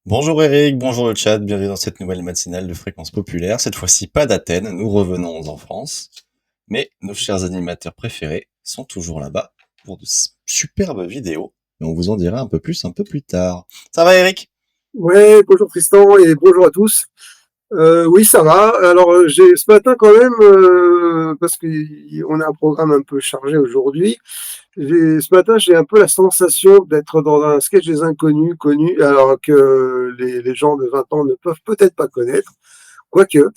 Bonjour Eric, bonjour le chat, bienvenue dans cette nouvelle matinale de Fréquence Populaire. Cette fois-ci pas d'Athènes, nous revenons en France, mais nos chers animateurs préférés sont toujours là-bas pour de superbes vidéos, et on vous en dira un peu plus un peu plus tard. Ça va Eric? Ouais, bonjour Tristan et bonjour à tous. Oui, ça va. Alors, j'ai ce matin quand même, parce qu'on a un programme un peu chargé aujourd'hui. Ce matin, j'ai un peu la sensation d'être dans un sketch des inconnus connus, alors que les gens de 20 ans ne peuvent peut-être pas connaître. Quoique,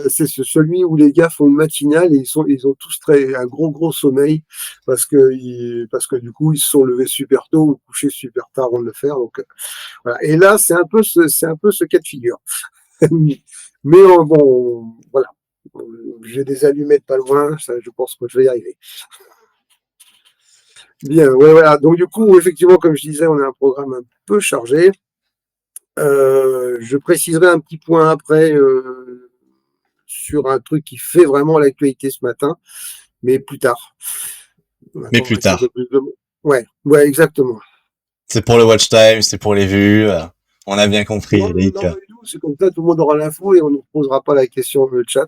c'est celui où les gars font une matinale et ils ont tous un gros sommeil parce que du coup, ils se sont levés super tôt ou couchés super tard avant de le faire. Donc, voilà. Et là, c'est un peu ce cas de figure. Mais bon, voilà. J'ai des allumettes pas loin, ça, je pense que je vais y arriver. Bien, ouais, voilà. Donc du coup, effectivement, comme je disais, on a un programme un peu chargé. Je préciserai un petit point après sur un truc qui fait vraiment l'actualité ce matin, mais plus tard. Mais Maintenant, plus avec un peu tard. plus de mots. Ouais, exactement. C'est pour le watch time, c'est pour les vues, on a bien compris Non, non, Eric. non, pas du tout. C'est comme ça, tout le monde aura l'info et on ne posera pas la question dans le chat.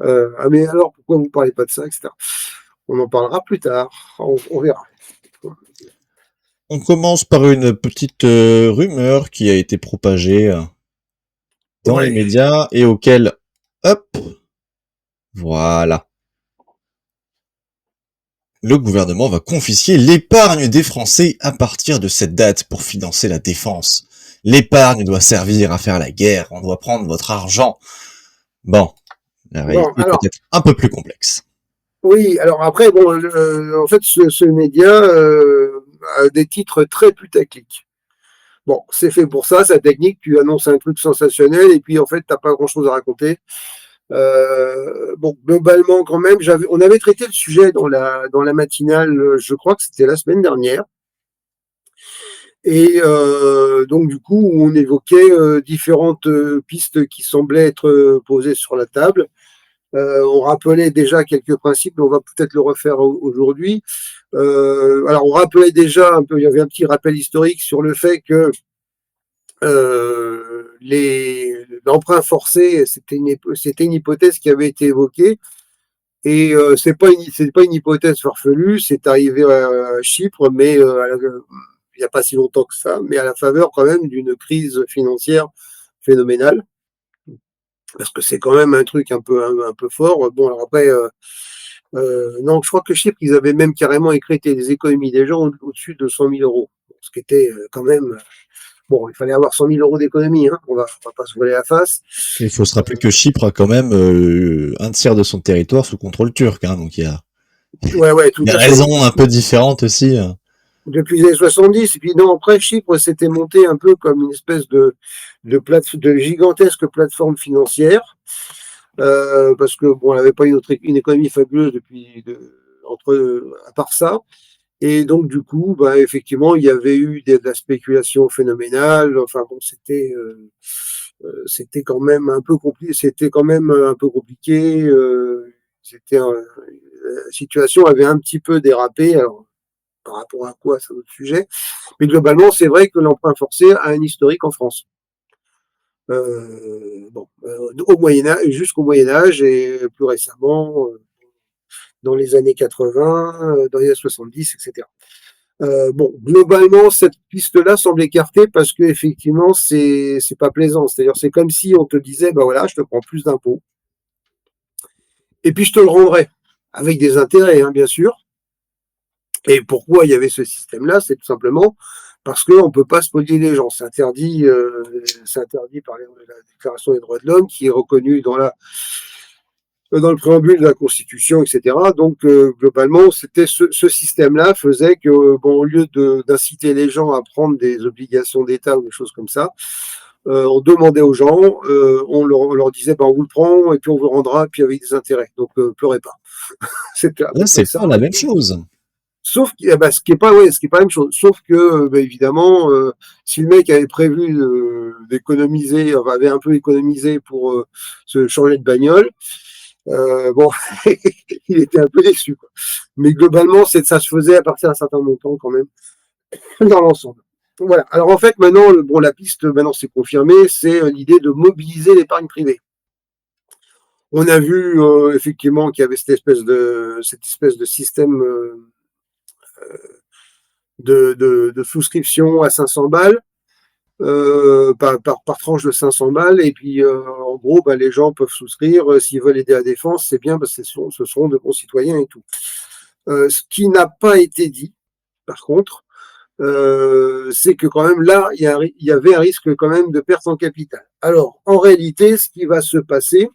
Ah, mais alors, pourquoi vous ne parlez pas de ça, etc. On en parlera plus tard. On verra. On commence par une petite rumeur qui a été propagée dans les Ouais. médias et auquel, hop, voilà. Le gouvernement va confisquer l'épargne des Français à partir de cette date pour financer la défense. L'épargne doit servir à faire la guerre, on doit prendre votre argent. Bon, la Bon, réalité peut alors, être un peu plus complexe. oui, alors après, bon, en fait, ce média a des titres très putaclic. Bon, c'est fait pour ça, sa technique, tu annonces un truc sensationnel et puis en fait, t'as pas grand-chose à raconter. Bon, globalement, quand même, on avait traité le sujet dans la matinale, je crois que c'était la semaine dernière. Et donc, du coup, on évoquait différentes pistes qui semblaient être posées sur la table. On rappelait déjà quelques principes, mais on va peut-être le refaire aujourd'hui. Alors, on rappelait déjà un peu, il y avait un petit rappel historique sur le fait que l'emprunt forcé, c'était une hypothèse qui avait été évoquée. Et c'est pas une hypothèse farfelue, c'est arrivé à Chypre, mais il n'y a pas si longtemps que ça, mais à la faveur quand même d'une crise financière phénoménale, parce que c'est quand même un truc un peu fort. Bon, alors après, non, je crois que Chypre, ils avaient même carrément écrété les économies des gens au-dessus de 100 000 euros, ce qui était quand même. Bon, il fallait avoir 100 000 euros d'économie, hein, on va pas se voiler la face. Il faut se rappeler que Chypre a quand même un tiers de son territoire sous contrôle turc, hein, donc Ouais, tout il y a à fait. raison un peu différente aussi. Depuis les années 70. Et puis non, après, Chypre s'était monté un peu comme une espèce de gigantesque plateforme financière, parce que bon, elle n'avait pas une économie fabuleuse à part ça. Et donc, du coup, bah, effectivement, il y avait eu de la spéculation phénoménale. Enfin bon, c'était quand même un peu compliqué. C'était quand même un peu compliqué. La situation avait un petit peu dérapé. Alors, par rapport à quoi, c'est un autre sujet. Mais globalement, c'est vrai que l'emprunt forcé a un historique en France. Bon, au Moyen Âge, jusqu'au Moyen Âge et plus récemment dans les années 80, dans les années 70, etc. Bon, globalement, cette piste-là semble écartée parce que effectivement, c'est pas plaisant. C'est-à-dire, c'est comme si on te disait, ben voilà, je te prends plus d'impôts et puis je te le rendrai avec des intérêts, hein, bien sûr. Et pourquoi il y avait ce système-là? C'est tout simplement parce qu'on ne peut pas spolier les gens. C'est interdit par la Déclaration des droits de l'homme, qui est reconnue dans le préambule de la Constitution, etc. Donc, globalement, c'était ce système-là faisait que, bon, au lieu d'inciter les gens à prendre des obligations d'État ou des choses comme ça, on demandait aux gens, on leur disait, ben, on vous le prend et puis on vous le rendra, puis avec des intérêts. Donc, pleurez pas. C'était à peu Là, près c'est ça. pas la même chose. Sauf que, bah, ce qui est pas, ouais, ce qui est pas la même chose. Sauf que, bah, évidemment, si le mec avait prévu d'économiser, enfin, avait un peu économisé pour se changer de bagnole, bon, il était un peu déçu, quoi. Mais globalement, ça se faisait à partir d'un certain montant quand même dans l'ensemble. Voilà. Alors en fait, maintenant, bon, la piste, maintenant c'est confirmé, c'est l'idée de mobiliser l'épargne privée. On a vu effectivement qu'il y avait cette espèce de système de souscription à 500 balles. Par tranche de 500 balles. Et puis, en gros, bah, les gens peuvent souscrire. S'ils veulent aider à la défense, c'est bien parce que ce seront de bons citoyens et tout. Ce qui n'a pas été dit, par contre, c'est que quand même là, il y avait un risque quand même de perte en capital. Alors, en réalité, ce qui va se passer,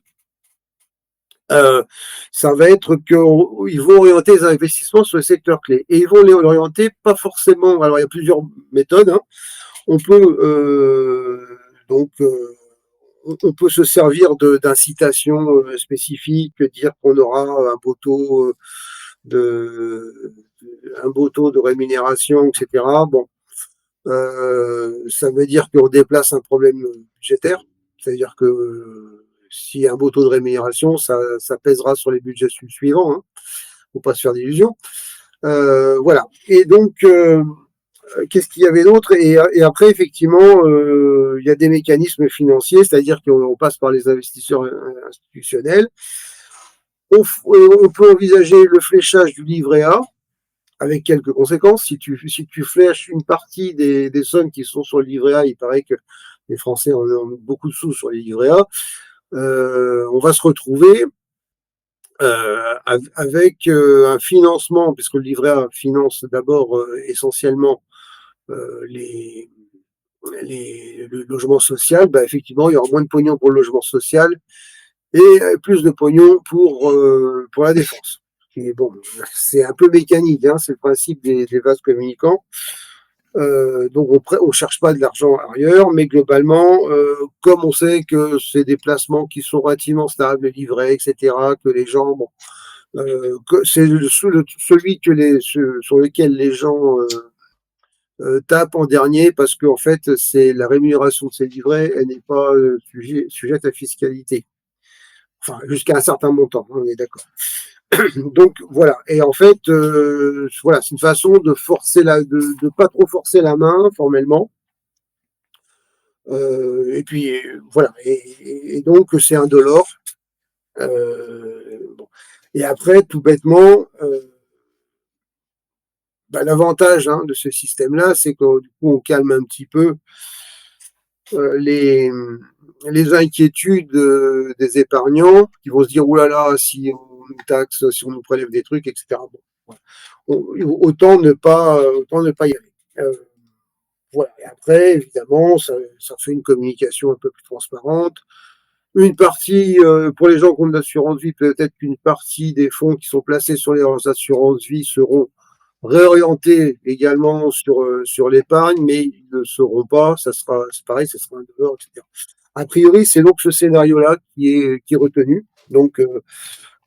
ça va être qu'ils vont orienter les investissements sur les secteurs clés. Et ils vont les orienter pas forcément. Alors, il y a plusieurs méthodes. Hein. On peut donc on peut se servir d'incitations spécifiques, dire qu'on aura de, un beau taux de rémunération, etc. Bon, ça veut dire qu'on déplace un problème budgétaire, c'est-à-dire que s'il y a un beau taux de rémunération, ça pèsera sur les budgets suivants. Hein. Faut pas se faire d'illusions. Voilà. Et donc qu'est-ce qu'il y avait d'autre et après, effectivement, il y a des mécanismes financiers, c'est-à-dire qu'on passe par les investisseurs institutionnels. On peut envisager le fléchage du livret A, avec quelques conséquences. Si tu flèches une partie des sommes qui sont sur le livret A, il paraît que les Français ont beaucoup de sous sur les livrets A, on va se retrouver avec un financement, puisque le livret A finance d'abord essentiellement les, le logement social, bah, effectivement, il y aura moins de pognon pour le logement social et plus de pognon pour la défense. Et bon, c'est un peu mécanique, hein, c'est le principe des vases communicants. Donc on cherche pas de l'argent ailleurs, mais globalement, comme on sait que c'est des placements qui sont relativement stables, livrés, etc., que les gens, bon, que c'est celui sur lequel les gens tape en dernier parce qu'en fait, c'est la rémunération de ces livrets, elle n'est pas sujette à fiscalité. Enfin, jusqu'à un certain montant, on est d'accord. Donc voilà. Et en fait, voilà, c'est une façon de forcer de pas trop forcer la main formellement. Et puis voilà. Et donc c'est indolore. Bon. Et après, tout bêtement, bah, l'avantage hein, de ce système-là, c'est que du coup, on calme un petit peu euh, les, les inquiétudes des épargnants qui vont se dire oh là là, si on nous taxe, si on nous prélève des trucs, etc. Bon, voilà. Autant ne pas y aller. Voilà. Et après, évidemment, ça fait une communication un peu plus transparente. Une partie, pour les gens qui ont de l'assurance vie, peut-être qu'une partie des fonds qui sont placés sur les assurances vie seront réorientés également sur l'épargne, mais ils ne seront pas, ça sera, c'est pareil, ce sera un dollar, etc. A priori, c'est donc ce scénario-là qui est retenu. Donc,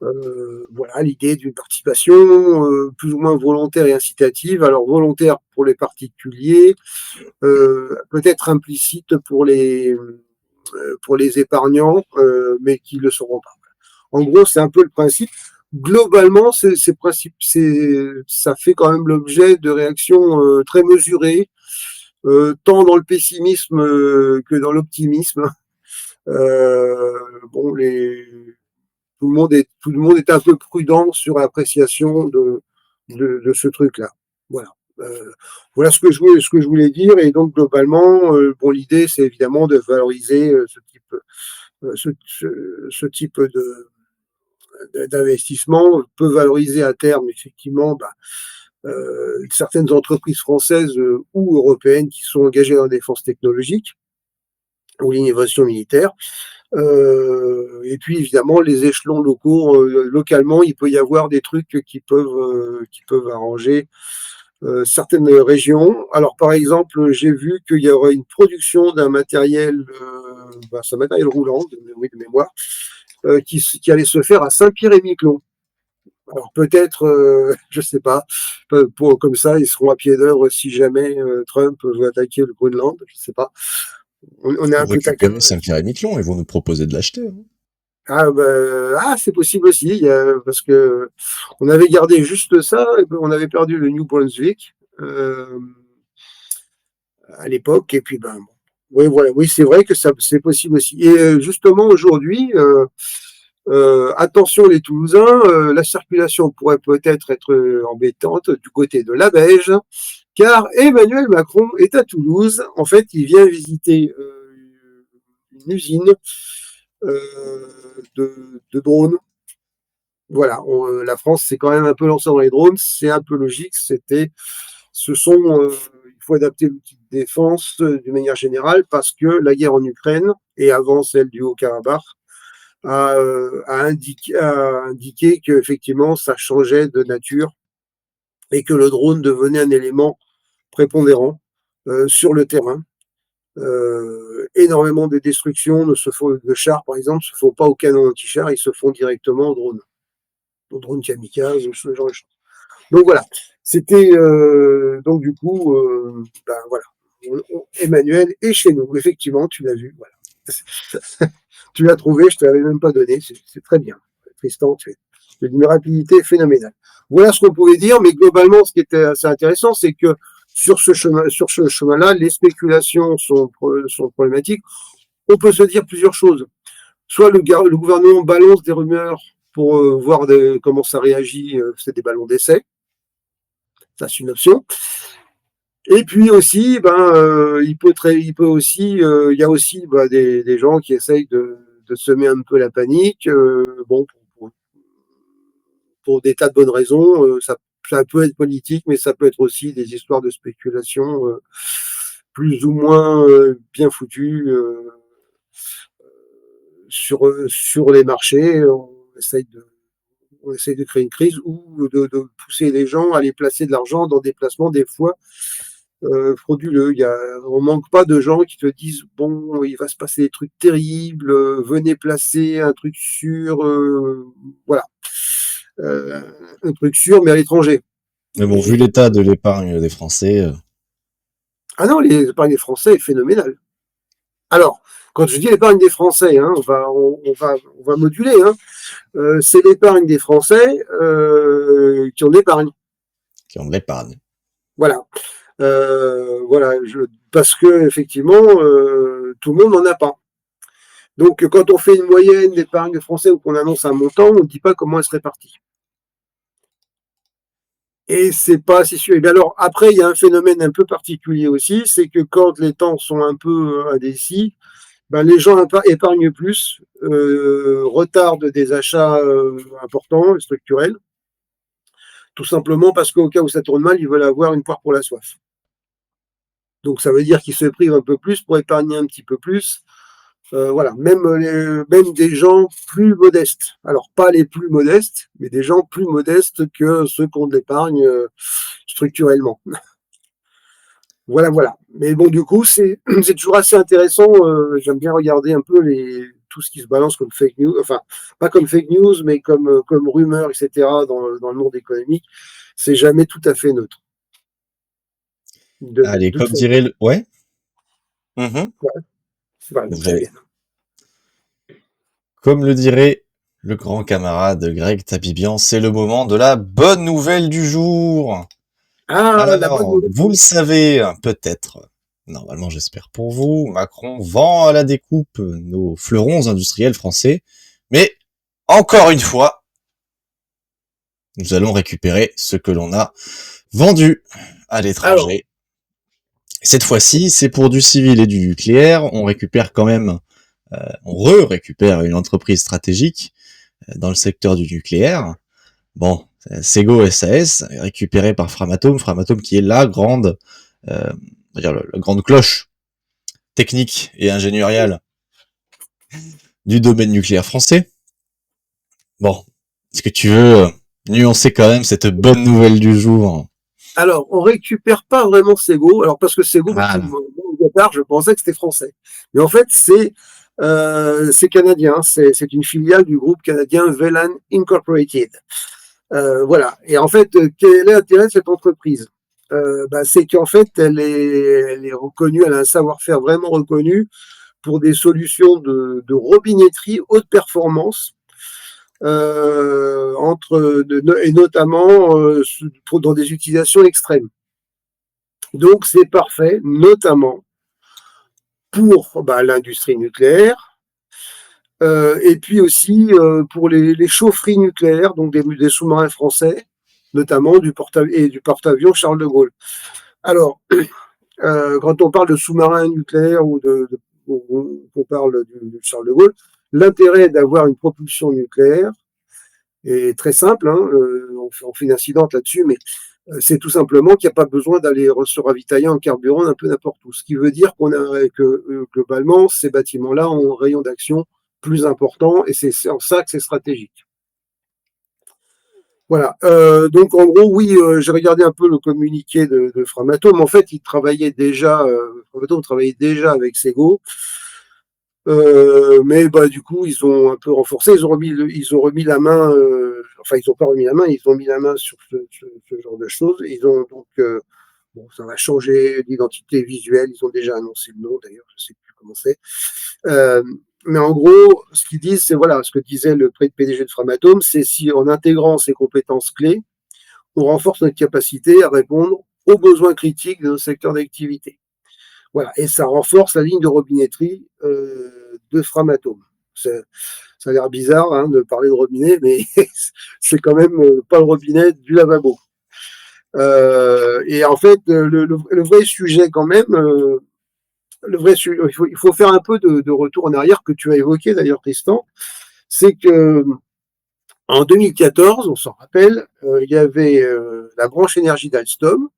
voilà, l'idée d'une participation plus ou moins volontaire et incitative. Alors, volontaire pour les particuliers, peut-être implicite pour les épargnants, mais qui ne le seront pas. En gros, c'est un peu le principe. Globalement, ça fait quand même l'objet de réactions très mesurées, tant dans le pessimisme que dans l'optimisme. Bon, tout le monde est un peu prudent sur l'appréciation de ce truc-là. Voilà. Voilà ce que je voulais dire. Et donc, globalement, bon, l'idée, c'est évidemment de valoriser ce type d'investissement peut valoriser à terme, effectivement, bah, certaines entreprises françaises ou européennes qui sont engagées dans la défense technologique ou l'innovation militaire. Et puis évidemment les échelons locaux, localement, il peut y avoir des trucs qui peuvent arranger certaines régions. Alors par exemple, j'ai vu qu'il y aurait une production d'un matériel, bah, c'est un matériel roulant de mémoire, qui allait se faire à Saint-Pierre-et-Miquelon. Alors peut-être, je sais pas, comme ça, ils seront à pied d'œuvre si jamais Trump veut attaquer le Groenland, je sais pas. On est un Pour peu taquin. récupérer Saint-Pierre-et-Miquelon, ils vont nous proposer de l'acheter. Hein. Ah, bah, c'est possible aussi, parce que on avait gardé juste ça, et on avait perdu le New Brunswick. à l'époque. Et puis, ben, oui, voilà, oui, c'est vrai que ça, c'est possible aussi. Et justement, aujourd'hui, attention les Toulousains, la circulation pourrait peut-être être embêtante du côté de la Beige, car Emmanuel Macron est à Toulouse. En fait, il vient visiter une usine euh, de drones. Voilà, la France s'est quand même un peu lancée dans les drones, c'est un peu logique. Il faut adapter l'outil de défense d'une manière générale parce que la guerre en Ukraine et avant celle du Haut-Karabakh a indiqué qu'effectivement ça changeait de nature et que le drone devenait un élément prépondérant sur le terrain. Énormément de destructions de chars, par exemple, ne se font pas au canon anti-char, ils se font directement au drone kamikaze, ou ce genre de choses. Donc voilà, c'était donc du coup, ben voilà, Emmanuel est chez nous, effectivement, tu l'as vu, voilà. Tu l'as trouvé, je te l'avais même pas donné, c'est très bien. Tristan, tu as une rapidité phénoménale. Voilà ce qu'on pouvait dire, mais globalement, ce qui était assez intéressant, c'est que sur ce chemin-là, les spéculations sont problématiques. On peut se dire plusieurs choses. Soit le gouvernement balance des rumeurs pour voir comment ça réagit, c'est des ballons d'essai, ça c'est une option. Et puis aussi, il y a aussi des gens qui essayent de semer un peu la panique, bon, pour des tas de bonnes raisons. Ça peut être politique, mais ça peut être aussi des histoires de spéculation plus ou moins bien foutues sur les marchés. On essaye de créer une crise ou de pousser les gens à aller placer de l'argent dans des placements des fois frauduleux. On manque pas de gens qui te disent bon, il va se passer des trucs terribles, venez placer un truc sûr, voilà, euh, un truc sûr, mais à l'étranger. Mais bon, vu Et, l'état de l'épargne des Français, ah non, l'épargne des Français est phénoménale. Alors, quand je dis l'épargne des Français, hein, on va moduler. Hein, c'est l'épargne des Français qui en épargne. qui ont de l'épargne. Voilà. Voilà, parce que effectivement, tout le monde n'en a pas. Donc, quand on fait une moyenne d'épargne français ou qu'on annonce un montant, on ne dit pas comment elle se répartit. Et c'est pas si sûr. Et bien alors, après, il y a un phénomène un peu particulier aussi, c'est que quand les temps sont un peu indécis, ben, les gens épargnent plus, retardent des achats importants, structurels, tout simplement parce qu'au cas où ça tourne mal, ils veulent avoir une poire pour la soif. Donc, ça veut dire qu'ils se privent un peu plus pour épargner un petit peu plus. Voilà, même des gens plus modestes. Alors, pas les plus modestes, mais des gens plus modestes que ceux qui ont de l'épargne structurellement. Voilà, voilà. Mais bon, du coup, c'est toujours assez intéressant. J'aime bien regarder un peu tout ce qui se balance comme fake news, enfin, pas comme fake news, mais comme rumeurs, etc., dans le monde économique. C'est jamais tout à fait neutre. De Allez, toute comme façon, dirait le... Ouais. Mhm. voilà, Vous très avez- bien. Comme le dirait le grand camarade Greg Tapibian, c'est le moment de la bonne nouvelle du jour. Ah, la bonne Alors, nouvelle. vous le savez, peut-être, normalement j'espère pour vous, Macron vend à la découpe nos fleurons industriels français, mais encore une fois, nous allons récupérer ce que l'on a vendu à Alors, l'étranger. Cette fois-ci, c'est pour du civil et du nucléaire. On récupère quand même, on récupère une entreprise stratégique dans le secteur du nucléaire. Bon, Sego SAS, récupéré par Framatome. Framatome qui est la grande, on va dire la grande cloche technique et ingénieriale du domaine nucléaire français. Bon, est-ce que tu veux nuancer quand même cette bonne nouvelle du jour? Alors, on récupère pas vraiment Sego. Alors, parce que Sego, Ah, au départ, je pensais que c'était français. Mais en fait, c'est canadien. C'est une filiale du groupe canadien Velan Incorporated. Voilà. Et en fait, quel est l'intérêt de cette entreprise? C'est qu'en fait, elle est reconnue, elle a un savoir-faire vraiment reconnu pour des solutions de robinetterie haute performance et notamment dans des utilisations extrêmes. Donc c'est parfait, notamment pour l'industrie nucléaire, et puis aussi pour les chaufferies nucléaires, donc des sous-marins français, notamment du porte-avions Charles de Gaulle. Alors, quand on parle de sous-marins nucléaires ou on parle du Charles de Gaulle, l'intérêt d'avoir une propulsion nucléaire est très simple. Hein, on fait une incidente là-dessus, mais c'est tout simplement qu'il n'y a pas besoin d'aller se ravitailler en carburant un peu n'importe où. Ce qui veut dire que globalement, ces bâtiments-là ont un rayon d'action plus important et c'est en ça que c'est stratégique. Voilà. Donc en gros, oui, j'ai regardé un peu le communiqué de Framatome. En fait, Framatome travaillait déjà avec Sego. Mais du coup, ils ont un peu renforcé. Ils ont remis la main. Enfin, ils n'ont pas remis la main. Ils ont mis la main sur ce genre de choses. Ils ont donc ça va changer l'identité visuelle. Ils ont déjà annoncé le nom. D'ailleurs, je ne sais plus comment c'est. Mais en gros, ce qu'ils disent, c'est voilà, ce que disait le PDG de Framatome, c'est si en intégrant ces compétences clés, on renforce notre capacité à répondre aux besoins critiques de nos secteurs d'activité. Voilà, et ça renforce la ligne de robinetterie de Framatome. Ça a l'air bizarre hein, de parler de robinet, mais c'est quand même pas le robinet du lavabo. Et en fait, le vrai sujet quand même, il faut faire un peu de retour en arrière que tu as évoqué d'ailleurs, Tristan. C'est que en 2014, on s'en rappelle, il y avait la branche énergie d'Alstom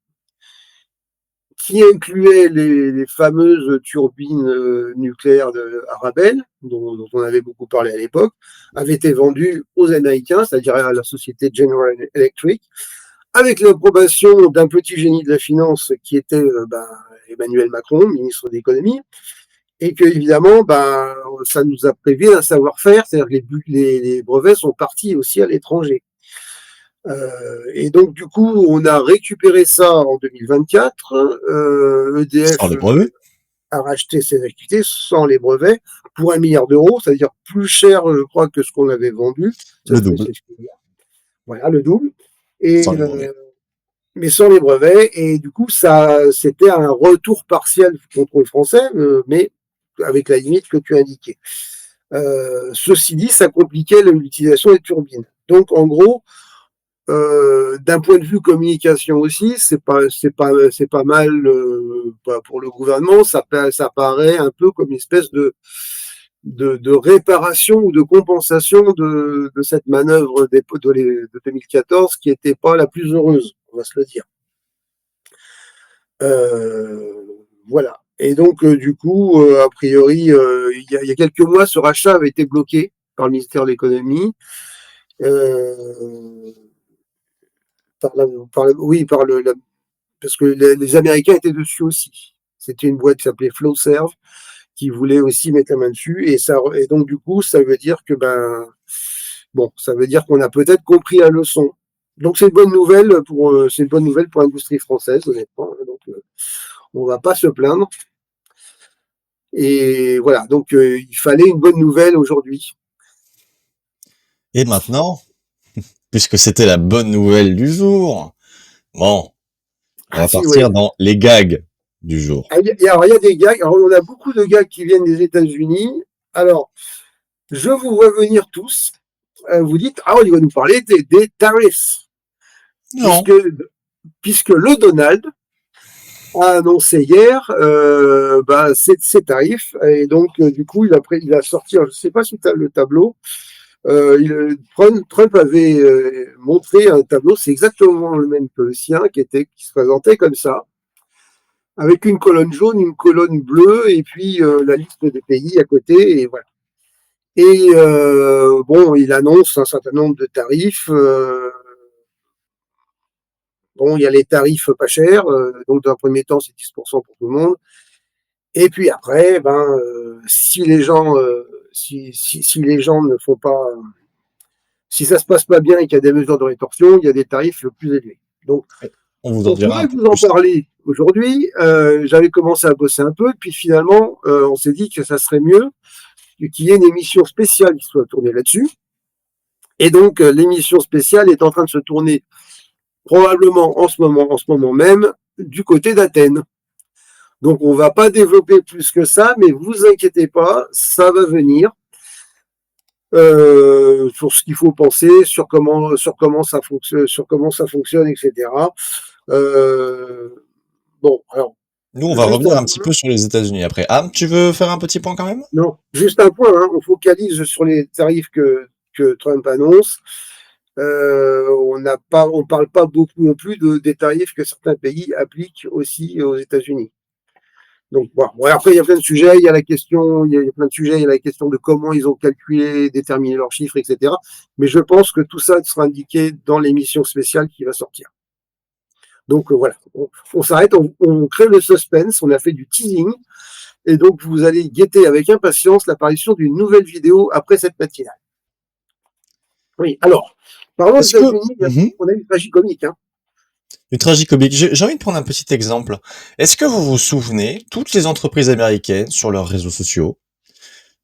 qui incluait les fameuses turbines nucléaires de Arabelle, dont on avait beaucoup parlé à l'époque, avait été vendue aux Américains, c'est-à-dire à la société General Electric, avec l'approbation d'un petit génie de la finance qui était Emmanuel Macron, ministre de l'économie, et que évidemment, ça nous a privé d'un savoir-faire, c'est-à-dire que les brevets sont partis aussi à l'étranger. Et donc du coup, on a récupéré ça en 2024. EDF a racheté ses activités sans les brevets pour 1 milliard d'euros, c'est-à-dire plus cher, je crois, que ce qu'on avait vendu. Le double. Voilà, le double. Et sans les brevets. mais sans les brevets. Et du coup, c'était un retour partiel du contrôle français, mais avec la limite que tu as indiquée. Ceci dit, ça compliquait l'utilisation des turbines. Donc, en gros, d'un point de vue communication aussi, c'est pas mal pour le gouvernement. Ça paraît un peu comme une espèce de réparation ou de compensation de cette manœuvre de 2014 qui n'était pas la plus heureuse, on va se le dire. Voilà. Et donc, du coup, a priori, il y a quelques mois, ce rachat avait été bloqué par le ministère de l'économie. Parce que les Américains étaient dessus aussi. C'était une boîte qui s'appelait Flowserve qui voulait aussi mettre la main dessus. Et donc, du coup, ça veut dire que, ça veut dire qu'on a peut-être compris la leçon. Donc, c'est une bonne nouvelle pour l'industrie française, honnêtement. Donc, on va pas se plaindre. Et voilà. Donc, il fallait une bonne nouvelle aujourd'hui. Et maintenant, puisque c'était la bonne nouvelle du jour, bon, on va partir dans les gags du jour. Il y a des gags. Alors, on a beaucoup de gags qui viennent des États-Unis. Alors, je vous vois venir tous. Vous dites, il va nous parler des tarifs. Non. Puisque le Donald a annoncé hier ses tarifs. Et donc, du coup, il a sorti, je ne sais pas si tu as le tableau, Trump avait montré un tableau, c'est exactement le même que le sien, qui se présentait comme ça, avec une colonne jaune, une colonne bleue, et puis la liste des pays à côté, et voilà. Et il annonce un certain nombre de tarifs. Il y a les tarifs pas chers, donc dans un premier temps, c'est 10% pour tout le monde. Et puis après, si les gens ne font pas, si ça se passe pas bien et qu'il y a des mesures de rétorsion, il y a des tarifs plus élevés. Donc, on vous en dira un peu vous en plus. parler aujourd'hui. J'avais commencé à bosser un peu, puis finalement, on s'est dit que ça serait mieux qu'il y ait une émission spéciale qui soit tournée là-dessus. Et donc, l'émission spéciale est en train de se tourner probablement en ce moment même du côté d'Athènes. Donc on va pas développer plus que ça, mais vous inquiétez pas, ça va venir. Sur ce qu'il faut penser, sur comment ça fonctionne, etc. Euh, bon, alors Nous, on va juste revenir un un petit point. peu sur les États-Unis après. Am, tu veux faire un petit point quand même? Non, juste un point. Hein, on focalise sur les tarifs que Trump annonce. On parle pas beaucoup non plus des tarifs que certains pays appliquent aussi aux États-Unis. Donc bon, après il y a plein de sujets, il y a plein de sujets, il y a la question de comment ils ont calculé, déterminé leurs chiffres, etc. Mais je pense que tout ça sera indiqué dans l'émission spéciale qui va sortir. Donc voilà, on s'arrête, on crée le suspense, on a fait du teasing, et donc vous allez guetter avec impatience l'apparition d'une nouvelle vidéo après cette matinale. Oui, alors, parlons des Est-ce que... États-Unis, Mhm. on a une tragicomique, hein. Une tragicomique. J'ai envie de prendre un petit exemple. Est-ce que vous vous souvenez, toutes les entreprises américaines sur leurs réseaux sociaux,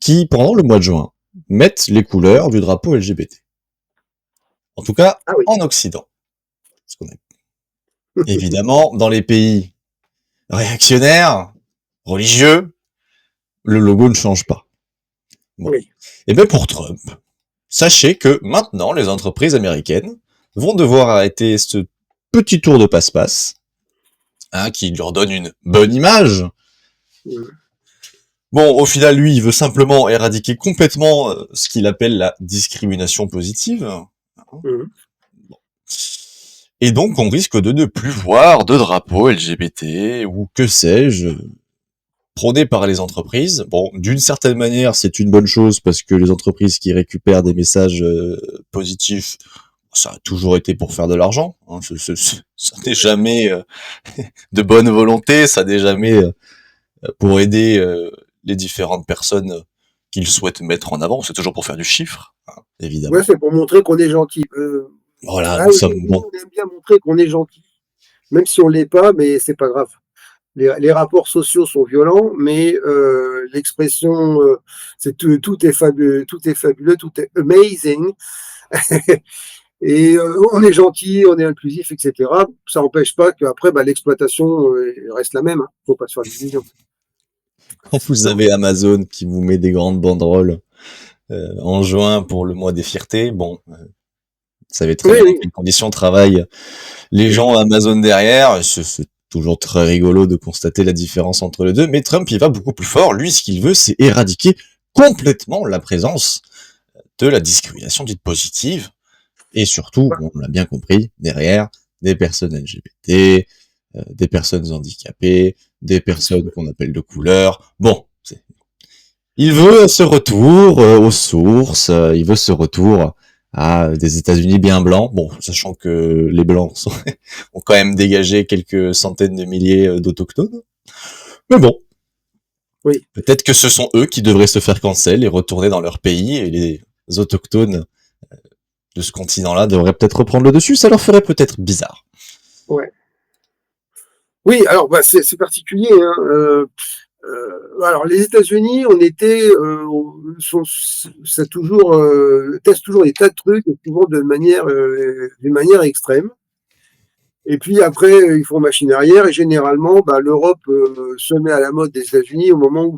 qui, pendant le mois de juin, mettent les couleurs du drapeau LGBT? En tout cas, Ah oui. en Occident. Parce qu'on est évidemment dans les pays réactionnaires, religieux, le logo ne change pas. Bon. Oui. Et bien pour Trump, sachez que maintenant, les entreprises américaines vont devoir arrêter ce petit tour de passe-passe, hein, qui leur donne une bonne image. Mmh. Bon, au final, lui, il veut simplement éradiquer complètement ce qu'il appelle la discrimination positive. Mmh. Et donc, on risque de ne plus voir de drapeau LGBT ou que sais-je, prôné par les entreprises. Bon, d'une certaine manière, c'est une bonne chose parce que les entreprises qui récupèrent des messages positifs, ça a toujours été pour faire de l'argent. Hein. Ça n'est jamais de bonne volonté, ça n'est jamais pour aider les différentes personnes qu'ils souhaitent mettre en avant. C'est toujours pour faire du chiffre, hein, Ouais, évidemment. c'est pour montrer qu'on est gentil. Voilà, Ah, nous sommes aujourd'hui, bons. on aime bien montrer qu'on est gentil, même si on l'est pas, mais c'est pas grave. Les rapports sociaux sont violents, mais l'expression c'est tout est fabuleux, tout est amazing, et on est gentil, on est inclusif, etc. Ça n'empêche pas qu'après, bah, l'exploitation reste la même. Hein. Faut pas se faire d'illusions. Quand vous Non. avez Amazon qui vous met des grandes banderoles en juin pour le mois des fiertés, bon, vous savez très Oui, bien dans oui. quelles conditions travaillent les gens à Amazon derrière. C'est toujours très rigolo de constater la différence entre les deux. Mais Trump, il va beaucoup plus fort. Lui, ce qu'il veut, c'est éradiquer complètement la présence de la discrimination dite positive. Et surtout, on l'a bien compris, derrière, des personnes LGBT, des personnes handicapées, des personnes qu'on appelle de couleur. Bon, il veut ce retour aux sources, il veut ce retour à des États-Unis bien blancs. Bon, sachant que les blancs ont quand même dégagé quelques centaines de milliers d'autochtones. Mais bon, Oui. peut-être que ce sont eux qui devraient se faire cancel et retourner dans leur pays, et les autochtones de ce continent-là devraient peut-être reprendre le dessus. Ça leur ferait peut-être bizarre. Ouais. Oui, alors bah, c'est particulier. Hein. Alors les États-Unis, ça toujours teste toujours des tas de trucs, et souvent d'une manière extrême. Et puis après, ils font machine arrière et généralement, bah, l'Europe se met à la mode des États-Unis au moment où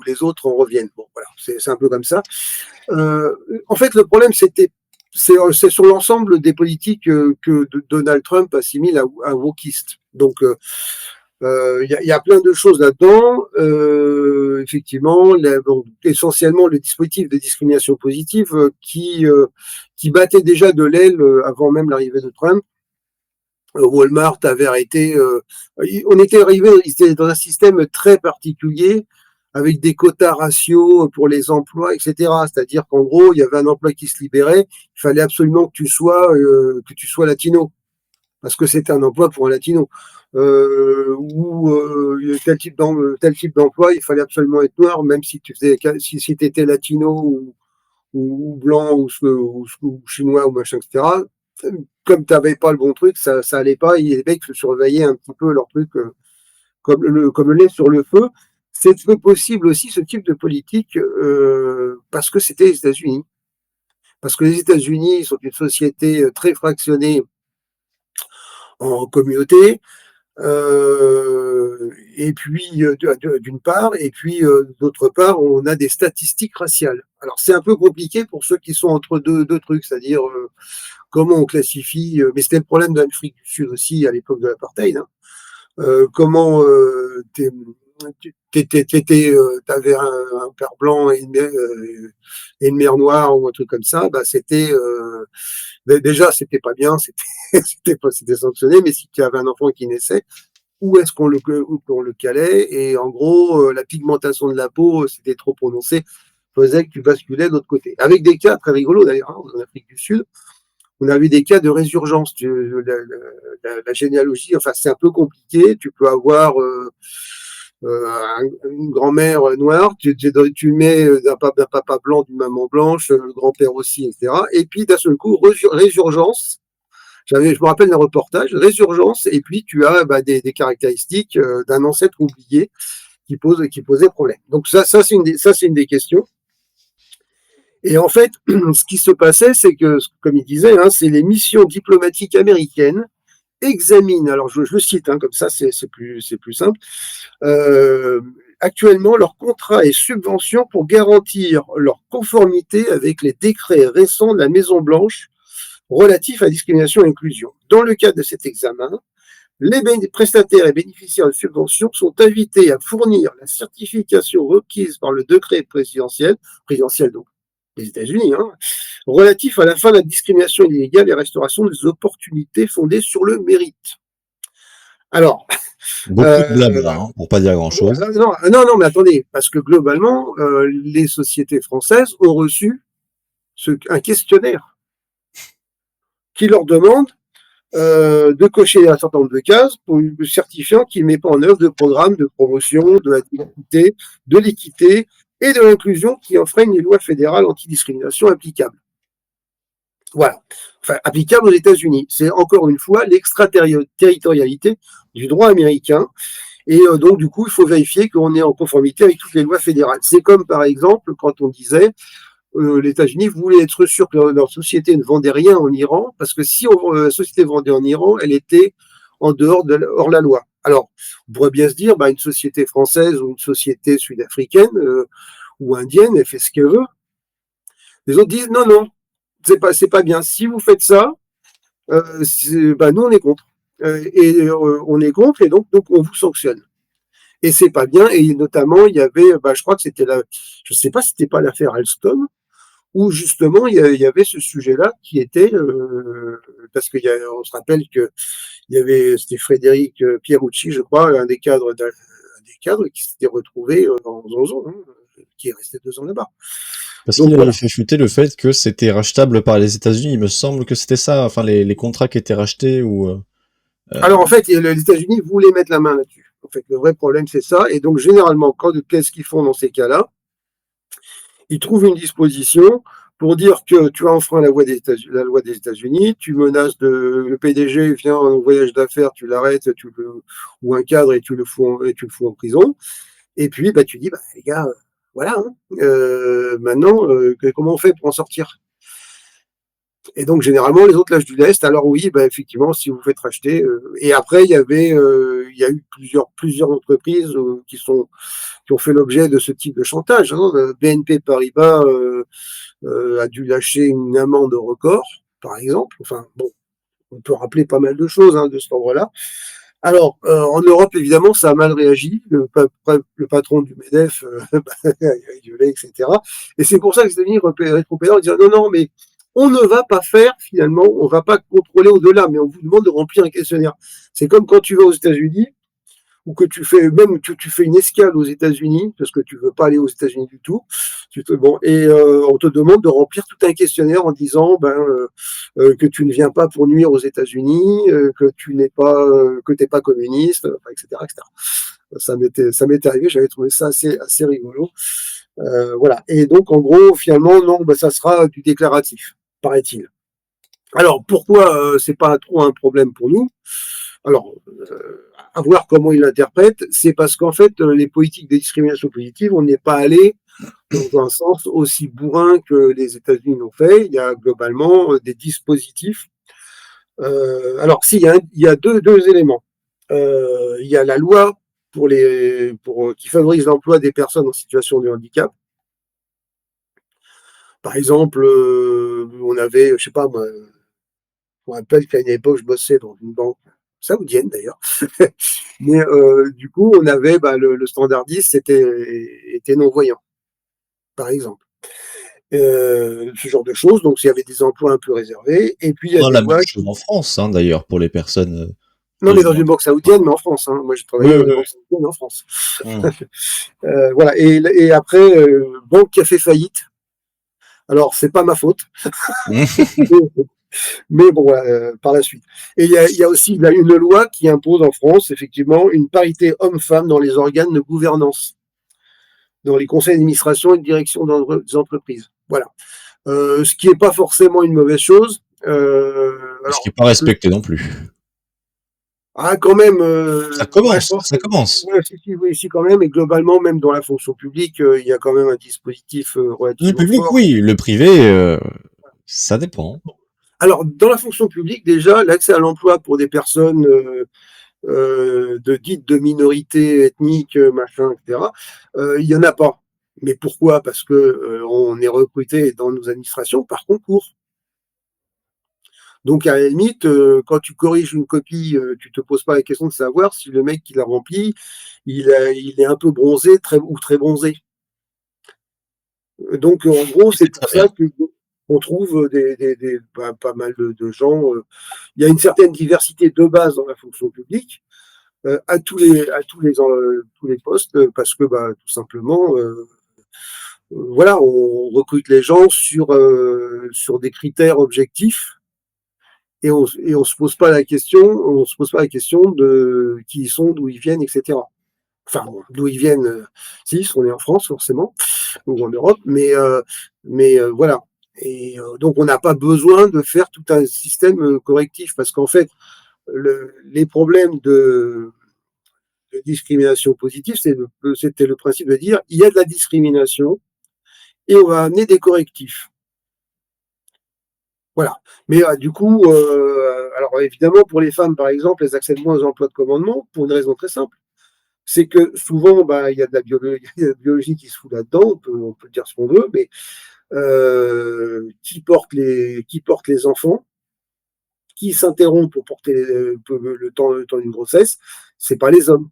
les autres en reviennent. Bon, voilà, c'est un peu comme ça. Euh, En fait, le problème, c'est sur l'ensemble des politiques que Donald Trump assimile à wokiste. Donc, y a plein de choses là-dedans. Effectivement, bon, essentiellement le dispositif de discrimination positive qui battait déjà de l'aile avant même l'arrivée de Trump. Walmart avait arrêté. On était arrivé dans un système très particulier avec des quotas ratios pour les emplois, etc. C'est-à-dire qu'en gros, il y avait un emploi qui se libérait, il fallait absolument que tu sois latino, parce que c'était un emploi pour un latino. Ou tel type d'emploi, il fallait absolument être noir, même si tu étais latino ou blanc ou chinois ou machin, etc. Comme tu n'avais pas le bon truc, ça allait pas. Et les mecs surveillaient un petit peu leur truc comme le lait sur le feu. C'est possible aussi ce type de politique parce que c'était les États-Unis. Parce que les États-Unis sont une société très fractionnée en communautés. Et puis d'une part, et puis d'autre part, on a des statistiques raciales. Alors c'est un peu compliqué pour ceux qui sont entre deux trucs, c'est-à-dire comment on classifie. Mais c'était le problème de l'Afrique du Sud aussi à l'époque de l'apartheid. Hein. Comment t'avais un père blanc et une mère noire ou un truc comme ça, bah c'était déjà c'était pas bien, c'était sanctionné, mais si tu avais un enfant qui naissait, où est-ce qu'on le calait, et en gros la pigmentation de la peau, c'était trop prononcé, faisait que tu basculais de l'autre côté. Avec des cas très rigolos d'ailleurs, hein, en Afrique du Sud, on a vu des cas de résurgence. La généalogie, enfin c'est un peu compliqué, tu peux avoir une grand-mère noire, tu mets d'un papa blanc, d'une maman blanche, le grand-père aussi, etc. Et puis d'un seul coup, résurgence. Je me rappelle d'un reportage, résurgence, et puis tu as des caractéristiques d'un ancêtre oublié qui posait problème. Donc ça c'est une des questions. Et en fait, ce qui se passait, c'est que, comme il disait, hein, c'est les missions diplomatiques américaines examinent, alors je le cite, hein, comme ça c'est plus simple, euh, actuellement leurs contrats et subventions pour garantir leur conformité avec les décrets récents de la Maison-Blanche relatifs à la discrimination et inclusion. Dans le cadre de cet examen, les prestataires et bénéficiaires de subventions sont invités à fournir la certification requise par le décret présidentiel donc des États-Unis, hein, relatif à la fin de la discrimination illégale et restauration des opportunités fondées sur le mérite. Alors, Beaucoup de blabla, hein, pour pas dire grand-chose. non, mais attendez, parce que globalement, les sociétés françaises ont reçu un questionnaire qui leur demande de cocher un certain nombre de cases pour certifiant qu'il ne met pas en œuvre de programme de promotion de la diversité, de l'équité et de l'inclusion qui enfreignent les lois fédérales antidiscrimination applicables. Voilà. Enfin, applicable aux États-Unis. C'est encore une fois l'extraterritorialité du droit américain. Et donc, du coup, il faut vérifier qu'on est en conformité avec toutes les lois fédérales. C'est comme, par exemple, quand on disait les États-Unis voulaient être sûrs que leur société ne vendait rien en Iran, parce que si la société vendait en Iran, elle était hors la loi. Alors, on pourrait bien se dire, une société française ou une société sud-africaine ou indienne, elle fait ce qu'elle veut. Les autres disent, non, non, c'est pas bien. Si vous faites ça, nous, on est contre. On est contre, et donc on vous sanctionne. Et c'est pas bien. Et notamment, il y avait, je crois que c'était je sais pas si c'était pas l'affaire Alstom, où justement il y avait ce sujet-là qui était parce on se rappelle que c'était Frédéric Pierucci, je crois, un des cadres qui s'était retrouvé en zone, hein, qui est resté 2 ans là-bas. Parce qu'il avait fait chuter le fait que c'était rachetable par les États-Unis. Il me semble que c'était ça, enfin les contrats qui étaient rachetés ou. Alors en fait, les États-Unis voulaient mettre la main là-dessus. En fait, le vrai problème c'est ça. Et donc généralement, qu'est-ce qu'ils font dans ces cas-là? Ils trouvent une disposition pour dire que tu as enfreint la loi des États-Unis, tu menaces le PDG vient en voyage d'affaires, tu l'arrêtes, ou un cadre et tu le fous en prison. Et puis tu dis les gars, voilà, hein, maintenant comment on fait pour en sortir? Et donc généralement les autres lâchent du lest. Alors oui, effectivement, si vous faites racheter. Et après il y a eu plusieurs entreprises qui ont fait l'objet de ce type de chantage. Hein. BNP Paribas a dû lâcher une amende record, par exemple. Enfin bon, on peut rappeler pas mal de choses de cet ordre-là. Alors, en Europe, évidemment, ça a mal réagi. Le patron du MEDEF a gueulé, etc. Et c'est pour ça que les États-Unis rétropédalent en disant non, non, mais on ne va pas faire, finalement, on ne va pas contrôler au-delà, mais on vous demande de remplir un questionnaire. C'est comme quand tu vas aux États-Unis, ou que tu fais une escale aux États-Unis, parce que tu veux pas aller aux États-Unis du tout, on te demande de remplir tout un questionnaire en disant que tu ne viens pas pour nuire aux États-Unis, que tu n'es pas que t'es pas communiste, etc., etc. Ça m'était arrivé, j'avais trouvé ça assez rigolo. Voilà. Et donc en gros, finalement, non, ça sera du déclaratif, paraît-il. Alors pourquoi c'est pas trop un problème pour nous? Alors, à voir comment ils l'interprètent, c'est parce qu'en fait, les politiques de discrimination positive, on n'est pas allé dans un sens aussi bourrin que les États-Unis l'ont fait. Il y a globalement des dispositifs. Alors, il y a deux éléments. Il y a la loi qui favorise l'emploi des personnes en situation de handicap. Par exemple, on avait, je sais pas moi, je me rappelle qu'à une époque, je bossais dans une banque saoudienne d'ailleurs. Mais du coup, on avait le standardiste était non-voyant, par exemple. Ce genre de choses. Donc, il y avait des emplois un peu réservés. Et puis, il y a On a des la même lois chose qui... en France, hein, d'ailleurs, pour les personnes Non, mais dans visuellement une banque handicappées. saoudienne, mais en France. Hein. Moi, j'ai Oui, travaillé dans oui, une oui. banque saoudienne en France. Mmh. Voilà. Et après, banque qui a fait faillite. Alors, c'est pas ma faute. Mmh. Mais bon, par la suite. Et il y a aussi une loi qui impose en France, effectivement, une parité homme-femme dans les organes de gouvernance, dans les conseils d'administration et de direction des entreprises. Voilà. Ce qui n'est pas forcément une mauvaise chose. Ce qui Alors, est pas respecté non plus. quand même, ouais, je pense Ça que commence. ouais, si, oui, si, quand même. Et globalement, même dans la fonction publique, il y a quand même un dispositif Le relativement public, fort. oui, le privé, ça dépend. Alors, dans la fonction publique, déjà, l'accès à l'emploi pour des personnes dites de minorités ethniques, machin, etc., il y en a pas. Mais pourquoi? Parce que on est recruté dans nos administrations par concours. Donc, à la limite, quand tu corriges une copie, tu te poses pas la question de savoir si le mec qui l'a rempli, il est un peu bronzé ou très bronzé. Donc, en gros, Et c'est c'est très pour bien. ça que on trouve pas mal de gens. Il y a une certaine diversité de base dans la fonction publique tous les postes parce que tout simplement, voilà, on recrute les gens sur des critères objectifs et on se pose pas la question de qui ils sont, d'où ils viennent, etc. Enfin, bon, d'où ils viennent, si, on est en France forcément ou en Europe, mais voilà. Et donc on n'a pas besoin de faire tout un système correctif parce qu'en fait, les problèmes de discrimination positive, c'était le principe de dire il y a de la discrimination et on va amener des correctifs. Voilà. Mais du coup, alors évidemment, pour les femmes, par exemple, elles accèdent moins aux emplois de commandement pour une raison très simple. C'est que souvent, il y a de la biologie, il y a de la biologie qui se fout là-dedans, on peut dire ce qu'on veut, mais qui porte les enfants, qui s'interrompt pour porter le temps d'une grossesse, c'est pas les hommes.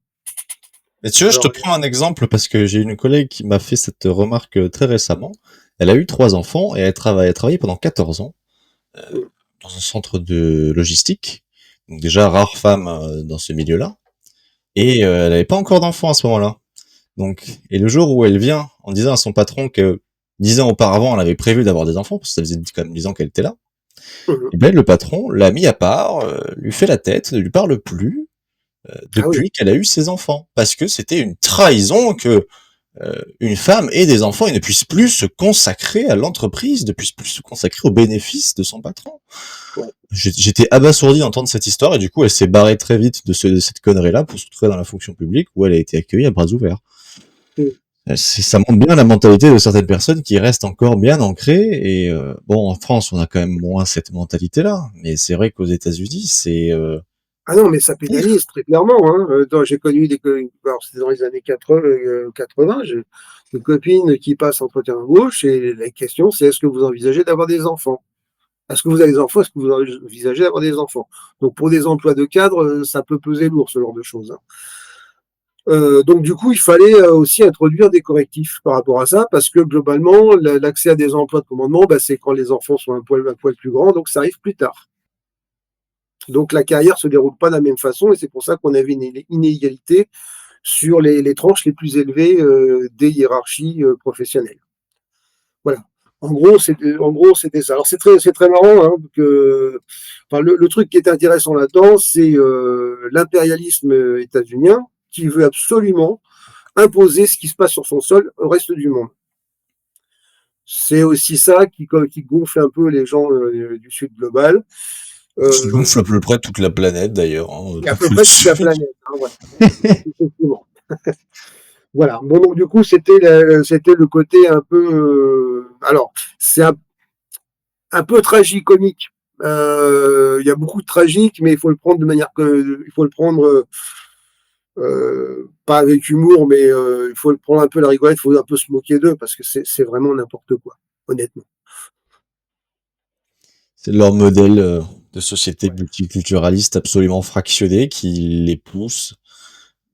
Mais tu vois, je te Alors, prends un exemple parce que j'ai une collègue qui m'a fait cette remarque très récemment. Elle a eu 3 enfants et elle travaillé pendant 14 ans dans un centre de logistique. Donc déjà, rare femme dans ce milieu-là. Et elle n'avait pas encore d'enfants à ce moment-là. Donc, et le jour où elle vient en disant à son patron que 10 ans auparavant, elle avait prévu d'avoir des enfants, parce que ça faisait quand même 10 ans qu'elle était là, et ben le patron l'a mis à part, lui fait la tête, ne lui parle plus, ah oui, depuis qu'elle a eu ses enfants. Parce que c'était une trahison que une femme ait des enfants et ne puisse plus se consacrer à l'entreprise, ne puisse plus se consacrer aux bénéfices de son patron. ouais. J'étais abasourdi d'entendre cette histoire et du coup elle s'est barrée très vite de cette connerie-là pour se retrouver dans la fonction publique où elle a été accueillie à bras ouverts. Ça montre bien la mentalité de certaines personnes qui restent encore bien ancrées et bon en France on a quand même moins cette mentalité-là, mais c'est vrai qu'aux États-Unis c'est Ah non, mais ça pire. pénalise très clairement. Hein. J'ai connu alors c'était dans les années 80, j'ai une copine qui passe entretien d'embauche et la question c'est est-ce que vous envisagez d'avoir des enfants? Est-ce que vous avez des enfants? Est-ce que vous envisagez d'avoir des enfants? Donc pour des emplois de cadre, ça peut peser lourd ce genre de choses. Hein. Donc du coup, il fallait aussi introduire des correctifs par rapport à ça, parce que globalement, l'accès à des emplois de commandement, c'est quand les enfants sont un poil plus grands, donc ça arrive plus tard. Donc la carrière se déroule pas de la même façon, et c'est pour ça qu'on avait une inégalité sur les tranches les plus élevées des hiérarchies professionnelles. Voilà. En gros, c'était ça. Alors c'est très marrant hein, enfin, le truc qui est intéressant là-dedans, c'est l'impérialisme états-unien qui veut absolument imposer ce qui se passe sur son sol au reste du monde. C'est aussi ça qui gonfle un peu les gens du sud global. Qui Euh, gonfle à peu près toute la planète d'ailleurs, hein, et à pas peu que le près toute la sud. planète. Hein, voilà. Effectivement. Voilà. Bon, donc du coup, c'était le côté un peu. Alors, c'est un peu tragicomique Il y a beaucoup de tragique, mais il faut le prendre de manière il faut le prendre pas avec humour, mais il faut le prendre un peu la rigolette, il faut un peu se moquer d'eux parce que c'est vraiment n'importe quoi, honnêtement. C'est leur modèle de société Ouais. multiculturaliste absolument fractionné qui les pousse.